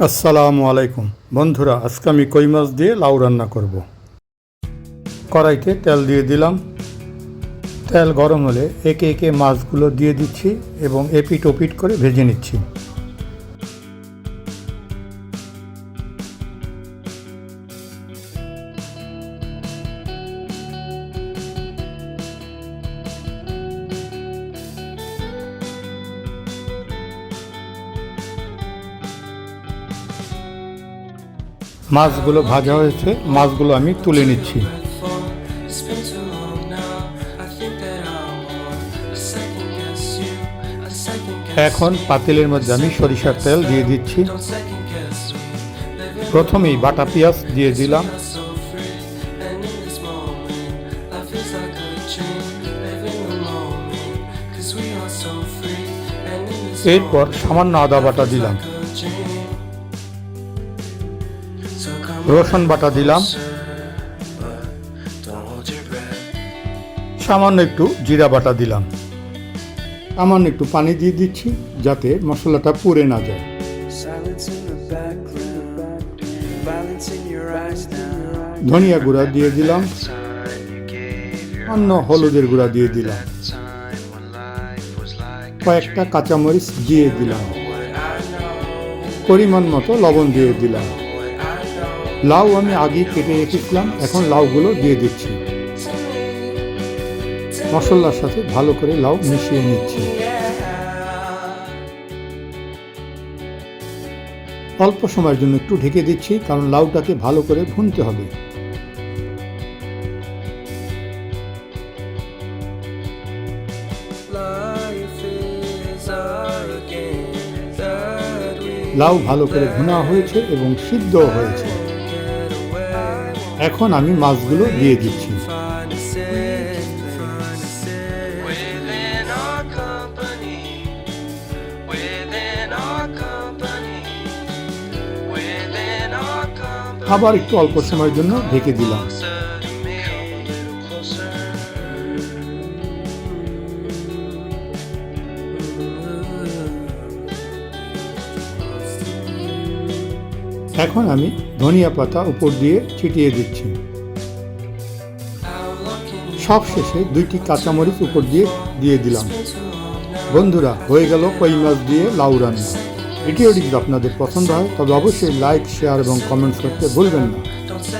আসসালামু আলাইকুম বন্ধুরা, আজকে আমি কই মাছ দিয়ে লাউ রান্না করব। কড়াইতে তেল দিয়ে দিলাম। তেল গরম হলে একে একে মাছগুলো দিয়ে দিচ্ছি এবং এপিট ওপিট করে ভেজে নিচ্ছি। মাছগুলো ভাজা হয়েছে, মাছগুলো আমি তুলে নিচ্ছি। এখন পাতিলের মধ্যে আমি সরিষার তেল দিয়ে দিচ্ছি। প্রথমেই বাটা পেঁয়াজ দিয়ে দিলাম। এরপর সামান্য আদা বাটা দিলাম, রসুন বাটা দিলাম, সামান্য একটু জিরা বাটা দিলাম। সামান্য একটু পানি দিয়ে দিচ্ছি যাতে মশলাটা পুড়ে না যায়। ধনিয়া গুঁড়া দিয়ে দিলাম, অন্য হলুদের গুঁড়া দিয়ে দিলাম, কয়েকটা কাঁচামরিচ দিয়ে দিলাম, পরিমাণ মতো লবণ দিয়ে দিলাম। লাউ আমি আগে কেটে রেখেছিলাম, এখন লাউগুলো দিয়ে দিচ্ছি। মশলার সাথে ভালো করে লাউ মিশিয়ে নিচ্ছি। অল্প সময়ের জন্য একটু ঢেকে দিচ্ছি, কারণ লাউটাকে ভালো করে ভুনতে হবে। লাউ ভালো করে ভুনা হয়েছে এবং সিদ্ধ হয়েছে। এখন আমি মাছগুলো দিয়ে দিচ্ছি। আবার একটু অল্প সময়ের জন্য ঢেকে দিলাম। এখন আমি ধনিয়া পাতা উপর দিয়ে ছিটিয়ে দিচ্ছি। সব শেষে 2টি কাঁচামরিচ উপর দিয়ে দিলাম। বন্ধুরা, হয়ে গেল কই মাছ দিয়ে লাউ রান্না। ভিডিওটি যদি আপনাদের পছন্দ হয় তবে অবশ্যই লাইক, শেয়ার এবং কমেন্টস করতে ভুলবেন না।